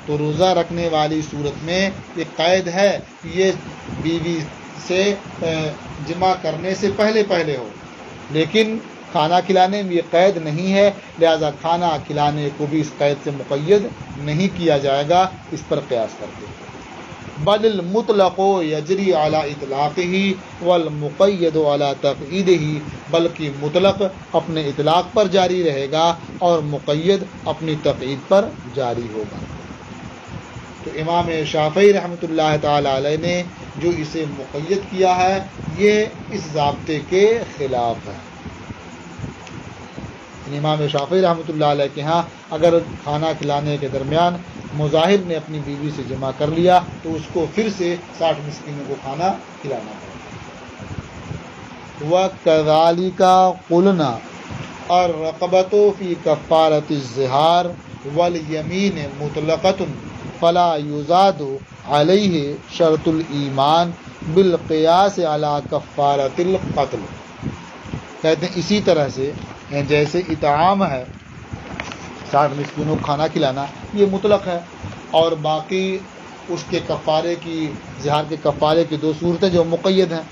تو روزہ رکھنے والی صورت میں یہ قید ہے کہ یہ بیوی سے جمع کرنے سے پہلے ہو، لیکن کھانا کھلانے میں یہ قید نہیں ہے، لہذا کھانا کھلانے کو بھی اس قید سے مقید نہیں کیا جائے گا، اس پر قیاس کرتے ہیں۔ بل المطلق یجری علی اطلاقہ والمقید علی تقییدہ، بلکہ مطلق اپنے اطلاق پر جاری رہے گا اور مقید اپنی تقیید پر جاری ہوگا۔ تو امام شافعی رحمۃ اللہ تعالی علیہ نے جو اسے مقید کیا ہے یہ اس ضابطے کے خلاف ہے۔ امام شافعی رحمۃ اللہ علیہ کے ہاں اگر کھانا کھلانے کے درمیان مظاہر نے اپنی بیوی سے جمع کر لیا تو اس کو پھر سے 60 مسکینوں کو کھانا کھلانا پڑے۔ وَكَذَلِكَ قُلْنَا الرَّقَبَةُ فِي كَفَّارَةِ الظِّهَارِ وَالْيَمِينِ مُطْلَقَةٌ فَلَا يُزَادُ عَلَيْهِ شَرْطُ الْإِيمَانِ بِالْقِيَاسِ عَلَى كَفَّارَةِ الْقَتْلِ۔ کہتے ہیں اسی طرح سے جیسے اطعام ہے 60 مسکینوں کو کھانا کھلانا، یہ مطلق ہے، اور باقی اس کے کفارے کی زہار کے کفارے کی 2 صورتیں جو مقید ہیں۔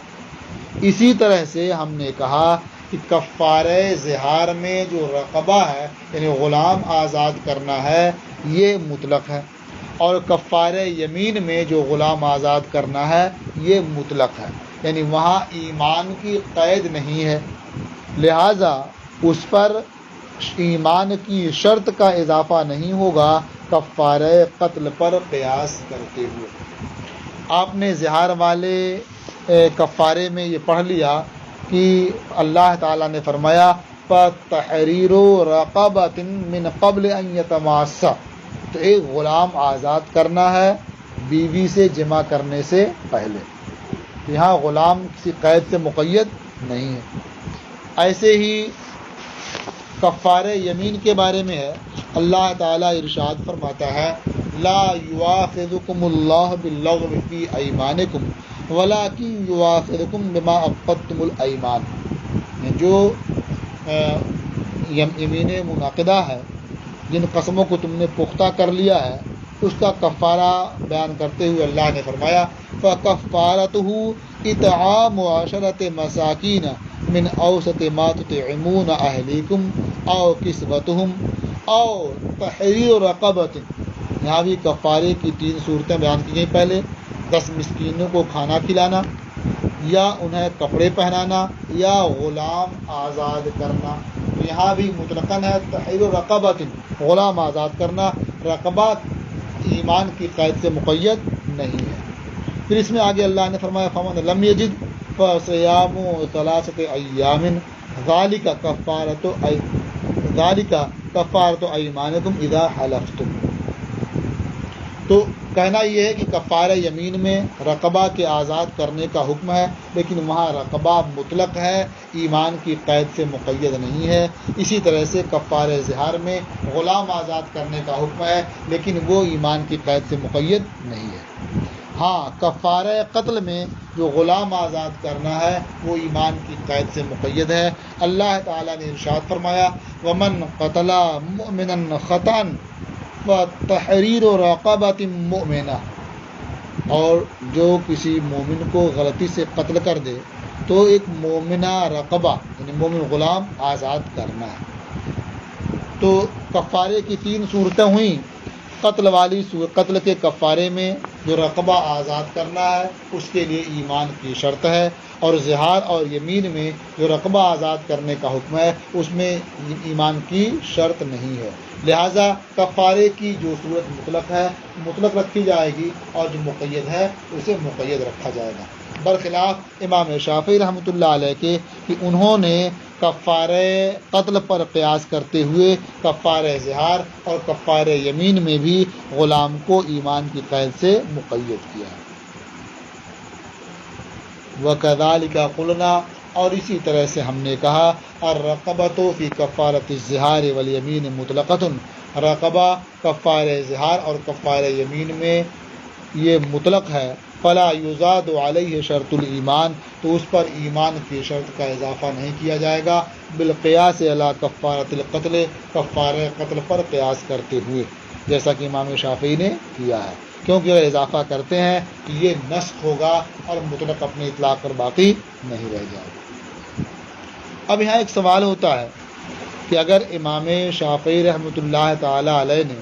اسی طرح سے ہم نے کہا کہ کفارہ زہار میں جو رقبہ ہے یعنی غلام آزاد کرنا ہے یہ مطلق ہے، اور کفارہ یمین میں جو غلام آزاد کرنا ہے یہ مطلق ہے، یعنی وہاں ایمان کی قید نہیں ہے، لہٰذا اس پر ایمان کی شرط کا اضافہ نہیں ہوگا کفارہ قتل پر قیاس کرتے ہوئے۔ آپ نے زہار والے کفارے میں یہ پڑھ لیا کہ اللہ تعالیٰ نے فرمایا فَتَحْرِيرُ رَقَبَةٍ مِّن قَبْلِ أَن يَتَمَاسَّا، تو ایک غلام آزاد کرنا ہے بیوی سے جمع کرنے سے پہلے، یہاں غلام کسی قید سے مقید نہیں ہے۔ ایسے ہی کفارہ یمین کے بارے میں ہے، اللہ تعالیٰ ارشاد فرماتا ہے لا یؤاخذکم اللہ باللغو فی ایمانکم ولکن یؤاخذکم بما عقدتم الایمان، جو یمین منعقدہ ہے، جن قسموں کو تم نے پختہ کر لیا ہے، اس کا کفارہ بیان کرتے ہوئے اللہ نے فرمایا فَكَفَّارَتُهُ إِطْعَامُ 10 مَسَاكِينَ مِنْ أَوْسَطِ مَا تُطْعِمُونَ أَهْلِيكُمْ أَوْ كِسْوَتُهُمْ أَوْ تَحْرِيرُ رَقَبَةٍ، یہاں بھی کفارے کی 3 صورتیں بیان کی گئیں۔ پہلے 10 مسکینوں کو کھانا کھلانا، یا انہیں کپڑے پہنانا، یا غلام آزاد کرنا۔ یہاں بھی مطلقاً ہے تحریر رقبۃ، غلام آزاد کرنا، رقبہ ایمان کی قید سے مقید نہیں ہے۔ پھر اس میں آگے اللہ نے فرمایا فمن لم یجد فصیام 3 ایام ذالک کفارۃ ایمانکم اذا حلفتم۔ تو کہنا یہ ہے کہ کفارہ یمین میں رقبہ کے آزاد کرنے کا حکم ہے، لیکن وہاں رقبہ مطلق ہے، ایمان کی قید سے مقید نہیں ہے۔ اسی طرح سے کفارہ زہار میں غلام آزاد کرنے کا حکم ہے، لیکن وہ ایمان کی قید سے مقید نہیں ہے۔ ہاں، کفارہ قتل میں جو غلام آزاد کرنا ہے وہ ایمان کی قید سے مقید ہے۔ اللہ تعالیٰ نے ارشاد فرمایا وَمَنْ قَتَلَ مُؤْمِنًا خَطَأً فَتَحْرِيرُ رَقَبَةٍ مُؤْمِنَةٍ، اور جو کسی مومن کو غلطی سے قتل کر دے تو ایک مومنہ رقبہ یعنی مومن غلام آزاد کرنا ہے۔ تو کفارے کی 3 صورتیں ہوئیں۔ قتل کے کفارے میں جو رقبہ آزاد کرنا ہے اس کے لیے ایمان کی شرط ہے، اور زہار اور یمین میں جو رقبہ آزاد کرنے کا حکم ہے اس میں ایمان کی شرط نہیں ہے، لہٰذا کفارے کی جو صورت مطلق رکھی جائے گی، اور جو مقید ہے اسے مقید رکھا جائے گا، برخلاف امام شافعی رحمۃ اللہ علیہ کے کہ انہوں نے کفارہ قتل پر قیاس کرتے ہوئے کفارہ زہار اور کفارہ یمین میں بھی غلام کو ایمان کی قید سے مقید کیا ہے۔ وَكَذَلِكَ قُلْنَا، اور اسی طرح سے ہم نے کہا الرقبۃ فی کفارۃ الزہار والیمین مطلقۃ، رقبہ کفارہ زہار اور کفارہ یمین میں یہ مطلق ہے، فلا یزاد علیہ شرط الایمان، تو اس پر ایمان کی شرط کا اضافہ نہیں کیا جائے گا، بالقیاس علی کفارۃ القتل، کفارہ قتل پر قیاس کرتے ہوئے، جیسا کہ امام شافعی نے کیا ہے، کیونکہ اگر اضافہ کرتے ہیں کہ یہ نسخ ہوگا اور مطلق اپنے اطلاق پر باقی نہیں رہ جائے گا۔ اب یہاں ایک سوال ہوتا ہے کہ اگر امام شافعی رحمۃ اللہ تعالی علیہ نے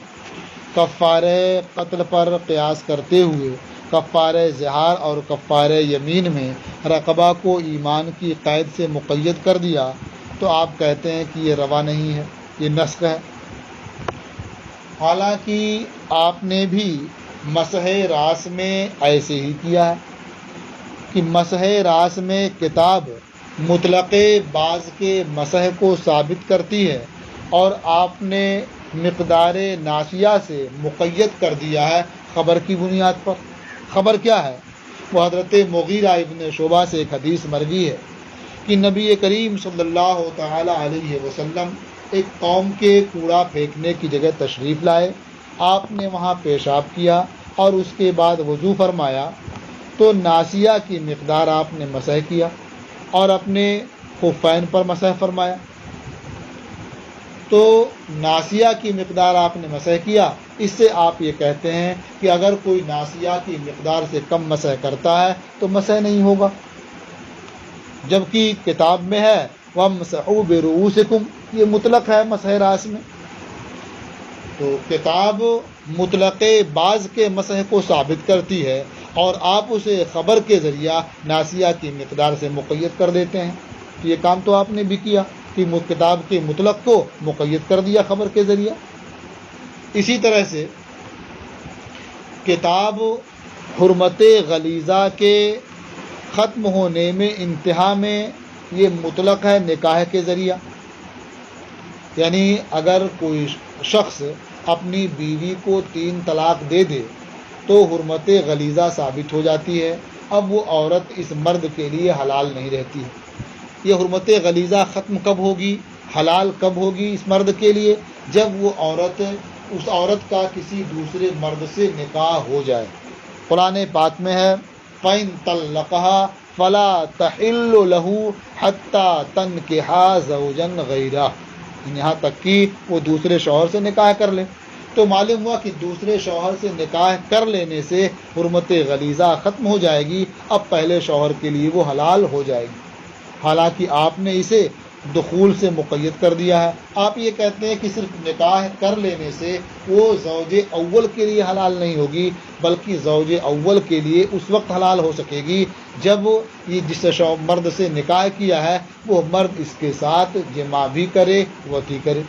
کفارہ قتل پر قیاس کرتے ہوئے کفارہ زہار اور کفارہ یمین میں رقبہ کو ایمان کی قید سے مقید کر دیا، تو آپ کہتے ہیں کہ یہ روا نہیں ہے، یہ نسخ ہے، حالانکہ آپ نے بھی مسح راس میں ایسے ہی کیا ہے کہ مسح راس میں کتاب مطلق بعض کے مسح کو ثابت کرتی ہے، اور آپ نے مقدار ناسیہ سے مقید کر دیا ہے خبر کی بنیاد پر۔ خبر کیا ہے؟ وہ حضرت مغیرہ ابن شعبہ سے ایک حدیث مروی ہے کہ نبی کریم صلی اللہ تعالی علیہ وسلم ایک قوم کے کوڑا پھینکنے کی جگہ تشریف لائے، آپ نے وہاں پیشاب کیا اور اس کے بعد وضو فرمایا، تو ناسیہ کی مقدار آپ نے مسح کیا اور اپنے خفین پر مسح فرمایا، تو ناسیہ کی مقدار آپ نے مسح کیا، اس سے آپ یہ کہتے ہیں کہ اگر کوئی ناسیہ کی مقدار سے کم مسح کرتا ہے تو مسح نہیں ہوگا، جبکہ کتاب میں ہے وَامْسَحُوا بِرُؤُوسِكُمْ، یہ مطلق ہے مسح راس میں، تو کتاب مطلق بعض کے مسح کو ثابت کرتی ہے اور آپ اسے خبر کے ذریعہ ناسیہ کی مقدار سے مقید کر دیتے ہیں، تو یہ کام تو آپ نے بھی کیا کہ کتاب کے مطلق کو مقید کر دیا خبر کے ذریعہ۔ اسی طرح سے کتاب حرمت غلیظہ کے ختم ہونے میں انتہا میں یہ مطلق ہے نکاح کے ذریعہ، یعنی اگر کوئی شخص اپنی بیوی کو 3 طلاق دے دے تو حرمت غلیظہ ثابت ہو جاتی ہے، اب وہ عورت اس مرد کے لیے حلال نہیں رہتی ہے۔ یہ حرمت غلیظہ ختم کب ہوگی، حلال کب ہوگی اس مرد کے لیے، جب وہ اس عورت کا کسی دوسرے مرد سے نکاح ہو جائے۔ قرآن پاک میں ہے فَإِن طَلَّقَهَا فَلَا تَحِلُّ لَهُ حَتَّى تَنكِحَ زَوْجًا غَيْرَهُ، یہاں تک کہ وہ دوسرے شوہر سے نکاح کر لے۔ تو معلوم ہوا کہ دوسرے شوہر سے نکاح کر لینے سے حرمت غلیظہ ختم ہو جائے گی، اب پہلے شوہر کے لیے وہ حلال ہو جائے گی، حالانکہ آپ نے اسے دخول سے مقید کر دیا ہے۔ آپ یہ کہتے ہیں کہ صرف نکاح کر لینے سے وہ زوج اول کے لیے حلال نہیں ہوگی، بلکہ زوج اول کے لیے اس وقت حلال ہو سکے گی جب یہ جس مرد سے نکاح کیا ہے وہ مرد اس کے ساتھ جماع بھی کرے، وطی کرے۔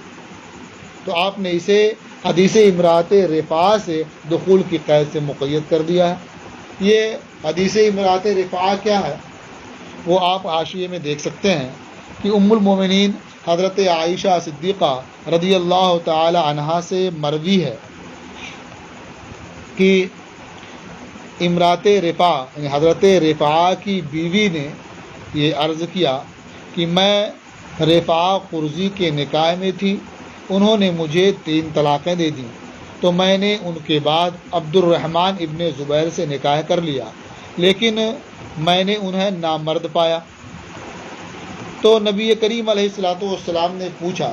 تو آپ نے اسے حدیث امرأۃ رفاعہ سے دخول کی قید سے مقید کر دیا ہے۔ یہ حدیث امرأۃ رفاعہ کیا ہے وہ آپ حاشیے میں دیکھ سکتے ہیں کہ ام المومنین حضرت عائشہ صدیقہ رضی اللہ تعالی عنہا سے مروی ہے کہ امرأۃ رفاعہ یعنی حضرت رفاعہ کی بیوی نے یہ عرض کیا کہ میں رفاعہ قرظی کے نکاح میں تھی، انہوں نے مجھے 3 طلاقیں دے دیں، تو میں نے ان کے بعد عبد الرحمن ابن زبیر سے نکاح کر لیا، لیکن میں نے انہیں نامرد پایا۔ تو نبی کریم علیہ الصلوۃ والسلام نے پوچھا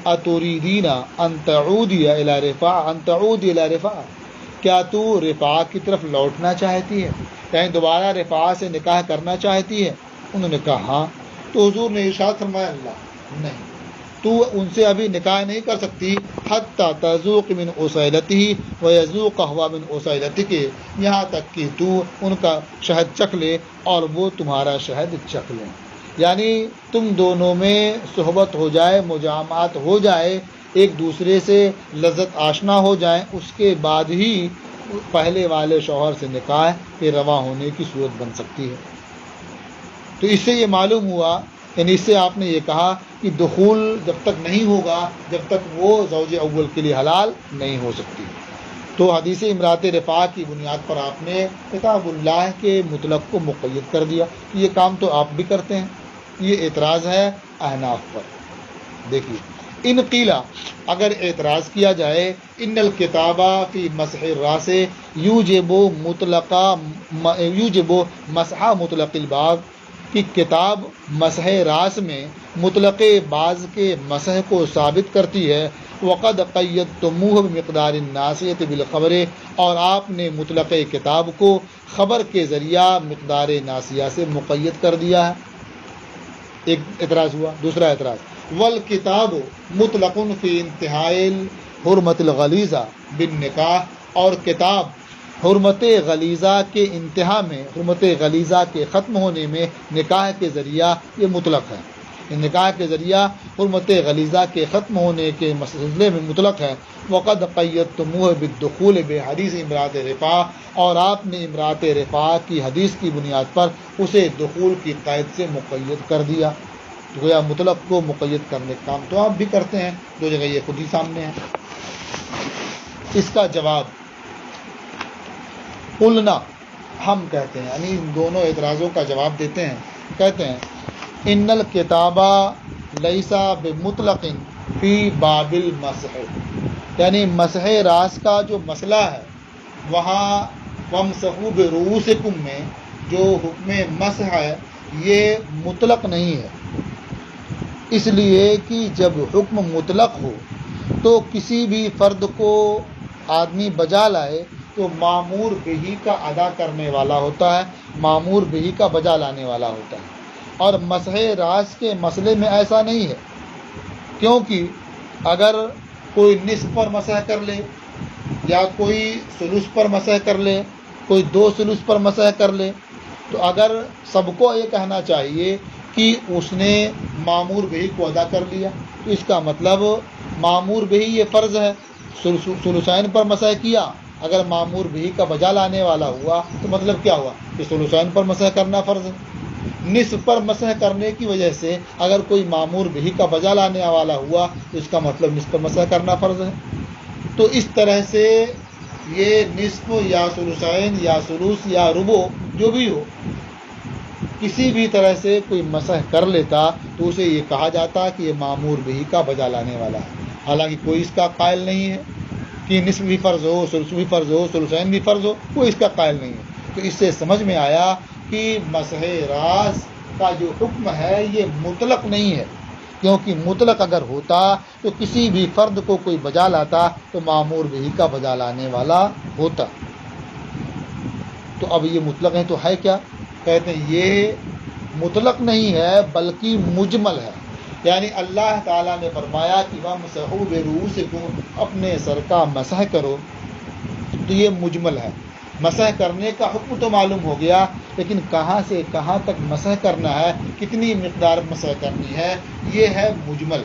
اتریدین ان تعودی الی رفاعہ، کیا تو رفاعہ کی طرف لوٹنا چاہتی ہے، یعنی دوبارہ رفاعہ سے نکاح کرنا چاہتی ہے؟ انہوں نے کہا ہاں۔ تو حضور نے ارشاد فرمایا اللہ نہیں، تو ان سے ابھی نکاح نہیں کر سکتی حتی تذوق من عسیلتہ ویذوق ہوا من عسیلتک، یہاں تک کہ تو ان کا شہد چکھ لے اور وہ تمہارا شہد چکھ لیں، یعنی تم دونوں میں صحبت ہو جائے، مجامعات ہو جائے، ایک دوسرے سے لذت آشنا ہو جائیں، اس کے بعد ہی پہلے والے شوہر سے نکاح کے رواں ہونے کی صورت بن سکتی ہے۔ تو اس سے یہ معلوم ہوا، یعنی اس سے آپ نے یہ کہا کہ دخول جب تک نہیں ہوگا جب تک وہ زوج اول کے لیے حلال نہیں ہو سکتی۔ تو حدیث امرأۃ رفاعہ کی بنیاد پر آپ نے کتاب اللہ کے مطلق کو مقید کر دیا، یہ کام تو آپ بھی کرتے ہیں۔ یہ اعتراض ہے احناف پر۔ دیکھیے ان قیلا، اگر اعتراض کیا جائے ان الکتابہ فی مسح الراس یوجب مسح مطلق البعض، کہ کتاب مسح راس میں مطلق بعض کے مسح کو ثابت کرتی ہے، وقد قیدتموہ بمقدار الناسیۃ بالخبر، اور آپ نے مطلق کتاب کو خبر کے ذریعہ مقدار ناسیہ سے مقید کر دیا ہے۔ ایک اعتراض ہوا۔ دوسرا اعتراض والکتاب مطلق فی انتہاء حرمت الغلیظہ بالنکاح، اور کتاب حرمت غلیظہ کے انتہا میں، حرمت غلیظہ کے ختم ہونے میں نکاح کے ذریعہ یہ مطلق ہے، نکاح کے ذریعہ حرمت غلیظہ کے ختم ہونے کے مسئلے میں مطلق ہے۔ وقد قیدتموہ بالدخول بحدیث امرأۃ رفاعہ، اور آپ نے امرأۃ رفاعہ کی حدیث کی بنیاد پر اسے دخول کی قید سے مقید کر دیا۔ گویا مطلق کو مقید کرنے کا کام تو آپ بھی کرتے ہیں، 2 جگہ یہ خود ہی سامنے ہے۔ اس کا جواب قلنا، ہم کہتے ہیں، یعنی ان دونوں اعتراضوں کا جواب دیتے ہیں، کہتے ہیں ان الکتابہ لیسا بمطلق فی باب المسح، یعنی مسح راس کا جو مسئلہ ہے وہاں وامسحوا برؤوسکم میں جو حکم مسح ہے یہ مطلق نہیں ہے، اس لیے کہ جب حکم مطلق ہو تو کسی بھی فرد کو آدمی بجا لائے تو مامور بہی کا ادا کرنے والا ہوتا ہے، مامور بہی کا بجا لانے والا ہوتا ہے۔ اور مسح راس کے مسئلے میں ایسا نہیں ہے، کیونکہ اگر کوئی نصف پر مسح کر لے یا کوئی ثلث پر مسح کر لے، کوئی 2 ثلث پر مسح کر لے، تو اگر سب کو یہ کہنا چاہیے کہ اس نے مامور بہی کو ادا کر لیا، تو اس کا مطلب مامور بہی یہ فرض ہے، ثلثین پر مسح کیا، اگر مامور بہی کا بجا لانے والا ہوا تو مطلب کیا ہوا کہ ثلثین پر مسح کرنا فرض ہے۔ نصف پر مسح کرنے کی وجہ سے اگر کوئی مامور بہی کا بجا لانے والا ہوا تو اس کا مطلب نصف پر مسح کرنا فرض ہے۔ تو اس طرح سے یہ نصف یا ثلثین یا ثلث یا ربع جو بھی ہو، کسی بھی طرح سے کوئی مسح کر لیتا تو اسے یہ کہا جاتا کہ یہ مامور بہی کا بجا لانے والا ہے، حالانکہ کوئی اس کا قائل نہیں ہے کہ نصف بھی فرض ہو، ثلث بھی فرض ہو، ثلثین بھی فرض ہو، کوئی اس کا قائل نہیں ہے۔ تو اس سے سمجھ میں آیا کہ مسح راس کا جو حکم ہے یہ مطلق نہیں ہے، کیونکہ مطلق اگر ہوتا تو کسی بھی فرد کو کوئی بجا لاتا تو مامور بہی کا بجا لانے والا ہوتا۔ تو اب یہ مطلق ہے تو ہے کیا؟ کہتے ہیں یہ مطلق نہیں ہے بلکہ مجمل ہے، یعنی اللہ تعالیٰ نے فرمایا کہ وَامْسَحُوا بِرُؤُوسِكُمْ، اپنے سر کا مسح کرو، تو یہ مجمل ہے۔ مسح کرنے کا حکم تو معلوم ہو گیا، لیکن کہاں سے کہاں تک مسح کرنا ہے، کتنی مقدار مسح کرنی ہے، یہ ہے مجمل۔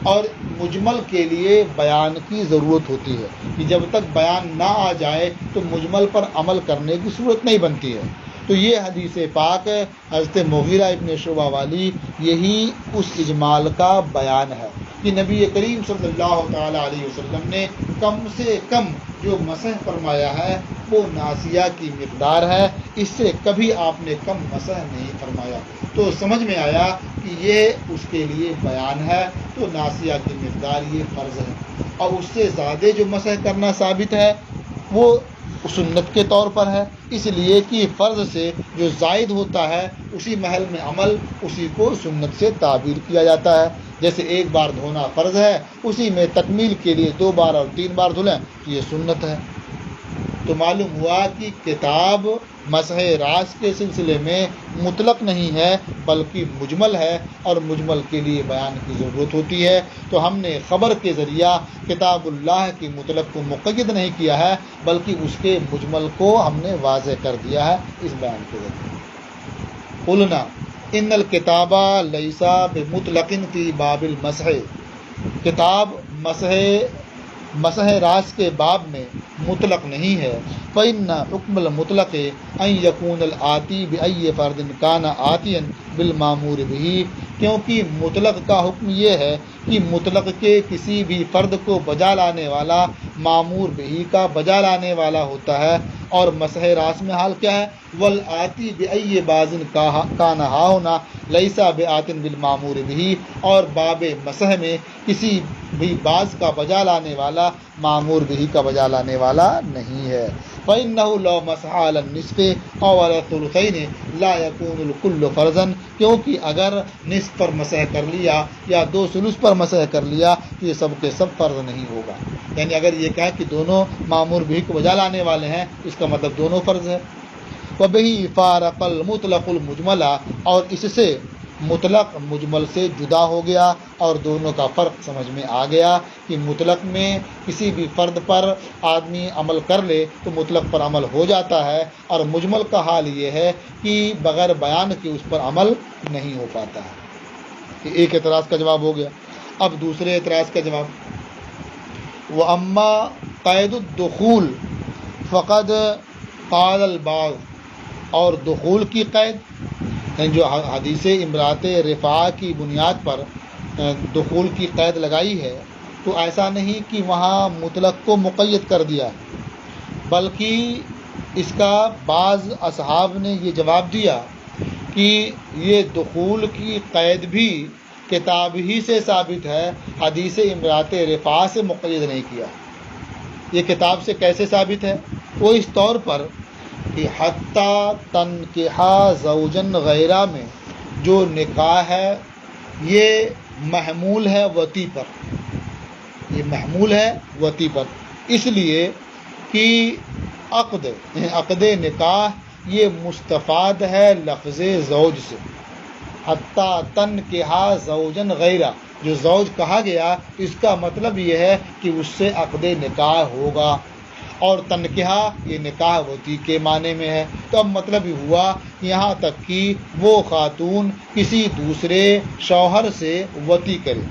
اور مجمل کے لیے بیان کی ضرورت ہوتی ہے کہ جب تک بیان نہ آ جائے تو مجمل پر عمل کرنے کی صورت نہیں بنتی ہے۔ تو یہ حدیث پاک حضرت مغیرہ ابن شعبہ والی یہی اس اجمال کا بیان ہے کہ نبی کریم صلی اللہ تعالیٰ علیہ وسلم نے کم سے کم جو مسح فرمایا ہے وہ ناسیہ کی مقدار ہے، اس سے کبھی آپ نے کم مسح نہیں فرمایا۔ تو سمجھ میں آیا کہ یہ اس کے لیے بیان ہے، تو ناسیہ کی مقدار یہ فرض ہے، اور اس سے زیادہ جو مسح کرنا ثابت ہے وہ سنت کے طور پر ہے، اس لیے کہ فرض سے جو زائد ہوتا ہے اسی محل میں عمل، اسی کو سنت سے تعبیر کیا جاتا ہے۔ جیسے ایک بار دھونا فرض ہے، اسی میں تکمیل کے لیے 2 بار اور 3 بار دھلیں تو یہ سنت ہے۔ تو معلوم ہوا کہ کتاب مسح راس کے سلسلے میں مطلق نہیں ہے بلکہ مجمل ہے، اور مجمل کے لیے بیان کی ضرورت ہوتی ہے۔ تو ہم نے خبر کے ذریعہ کتاب اللہ کی مطلق کو مقید نہیں کیا ہے بلکہ اس کے مجمل کو ہم نے واضح کر دیا ہے اس بیان کے ذریعے۔ قلنا ان الکتاب لیس بمطلق فی باب المسح، کتاب مسح راس کے باب میں مطلق نہیں ہے۔ فإن حکم المطلق ان یکون الآتی بأی فرد کان آتیا بالمامور بہ، کیونکہ مطلق کا حکم یہ ہے کہ مطلق کے کسی بھی فرد کو بجا لانے والا مامور بہ کا بجا لانے والا ہوتا ہے۔ اور مسح راس میں حال کیا ہے؟ والآتی بأی باز کان ہاہنا لیس بآت بالمامور بہ، اور باب مسح میں کسی بھی باز کا بجا لانے والا مامور بہ کا بجا لانے والا نہیں ہے۔ فإنه لو مسح على النصف أو على الثلثين لا يكون الكل فرضا، کیونکہ اگر نصف پر مسح کر لیا یا 2 ثلث پر مسح کر لیا تو یہ سب کے سب فرض نہیں ہوگا۔ یعنی اگر یہ کہا کہ دونوں مامور بہ کو بجا لانے والے ہیں، اس کا مطلب دونوں فرض ہے۔ وبه فارق المطلق المجمل، اور اس سے مطلق مجمل سے جدا ہو گیا اور دونوں کا فرق سمجھ میں آ گیا کہ مطلق میں کسی بھی فرد پر آدمی عمل کر لے تو مطلق پر عمل ہو جاتا ہے، اور مجمل کا حال یہ ہے کہ بغیر بیان کے اس پر عمل نہیں ہو پاتا ہے۔ یہ ایک اعتراض کا جواب ہو گیا۔ اب دوسرے اعتراض کا جواب، وَأَمَّا قید الدخول فقد قال البعض، اور دخول کی قید، جو حدیث امرات رفاع کی بنیاد پر دخول کی قید لگائی ہے، تو ایسا نہیں کہ وہاں مطلق کو مقید کر دیا، بلکہ اس کا بعض اصحاب نے یہ جواب دیا کہ یہ دخول کی قید بھی کتاب ہی سے ثابت ہے، حدیث امرات رفاع سے مقید نہیں کیا۔ یہ کتاب سے کیسے ثابت ہے؟ وہ اس طور پر کہ حتیٰ تنکحا زوجن غیرہ میں جو نکاح ہے یہ محمول ہے وطی پر، یہ محمول ہے وطی پر، اس لیے کہ عقد نکاح یہ مستفاد ہے لفظ زوج سے، حتیٰ تنکحا زوجن غیرہ، جو زوج کہا گیا اس کا مطلب یہ ہے کہ اس سے عقد نکاح ہوگا، اور تنکحہ یہ نکاح وطی کے معنی میں ہے۔ تو اب مطلب یہ ہوا یہاں تک کہ وہ خاتون کسی دوسرے شوہر سے وطی کرے،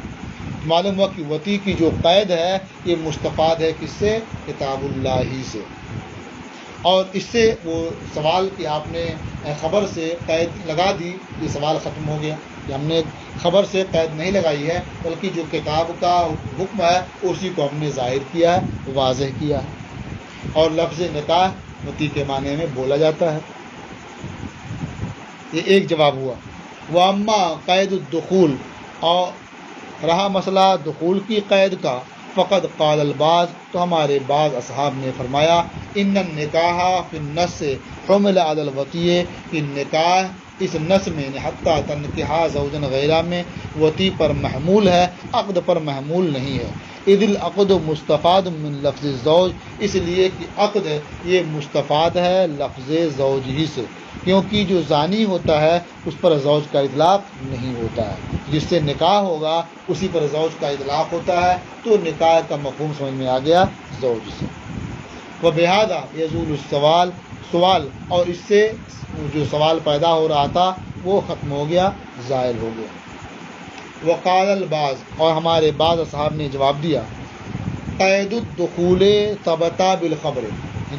معلوم ہوا کہ وطی کی جو قید ہے یہ مستفاد ہے کس سے؟ کتاب اللہ ہی سے۔ اور اس سے وہ سوال کہ آپ نے خبر سے قید لگا دی، یہ سوال ختم ہو گیا کہ ہم نے خبر سے قید نہیں لگائی ہے، بلکہ جو کتاب کا حکم ہے اسی کو ہم نے ظاہر کیا ہے، واضح کیا ہے۔ اور لفظ نکاح وطی کے معنی میں بولا جاتا ہے۔ یہ ایک جواب ہوا۔ واما قید الدخول، اور رہا مسئلہ دخول کی قید کا، فقد قال البعض، تو ہمارے بعض اصحاب نے فرمایا ان النکاح فی النص حمل علی الوطی، کہ نکاح اس نص میں حتیٰ تنکحا زوجن غیرہ میں وطی پر محمول ہے، عقد پر محمول نہیں ہے۔ اذ العقد مستفاد من لفظ الزوج، اس لیے کہ عقد یہ مستفاد ہے لفظ زوج ہی سے، کیونکہ جو زانی ہوتا ہے اس پر زوج کا اطلاق نہیں ہوتا ہے، جس سے نکاح ہوگا اسی پر زوج کا اطلاق ہوتا ہے، تو نکاح کا مفہوم سمجھ میں آ گیا زوج سے۔ وبہذا یزول السوال، سوال اور اس سے جو سوال پیدا ہو رہا تھا وہ ختم ہو گیا، زائل ہو گیا۔ وقال البعض، اور ہمارے بعض اصحاب نے جواب دیا قید الدخول ثبت بالخبر،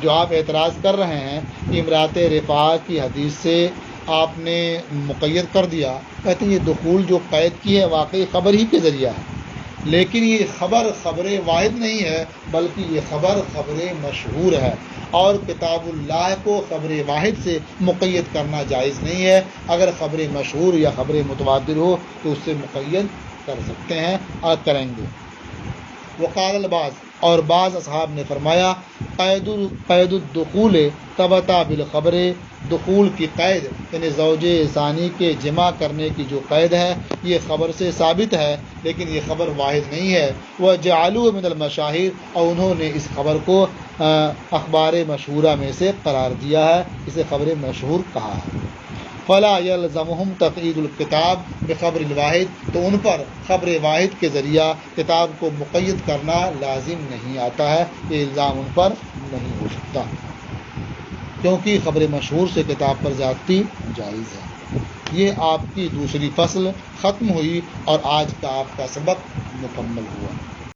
جو آپ اعتراض کر رہے ہیں کہ امرات رفاعہ کی حدیث سے آپ نے مقید کر دیا، کہتے ہیں یہ دخول جو قید کی ہے واقعی خبر ہی کے ذریعہ ہے، لیکن یہ خبر واحد نہیں ہے، بلکہ یہ خبر مشہور ہے، اور کتاب اللہ کو خبر واحد سے مقید کرنا جائز نہیں ہے۔ اگر خبر مشہور یا خبر متواتر ہو تو اس سے مقید کر سکتے ہیں اور کریں گے۔ وقال البعض، اور بعض اصحاب نے فرمایا قید الدخول ثبت بالخبر، دخول کی قید یعنی زوج ثانی کے جمع کرنے کی جو قید ہے یہ خبر سے ثابت ہے، لیکن یہ خبر واحد نہیں ہے۔ وجعلوا من المشاہیر، اور انہوں نے اس خبر کو اخبار مشہورہ میں سے قرار دیا ہے، اسے خبر مشہور کہا ہے۔ فلا یلزمہم تقیید الکتاب بخبر الواحد، تو ان پر خبر واحد کے ذریعہ کتاب کو مقید کرنا لازم نہیں آتا ہے، یہ الزام ان پر نہیں ہو سکتا، کیونکہ خبر مشہور سے کتاب پر زیادتی جائز ہے۔ یہ آپ کی دوسری فصل ختم ہوئی اور آج کا آپ کا سبق مکمل ہوا۔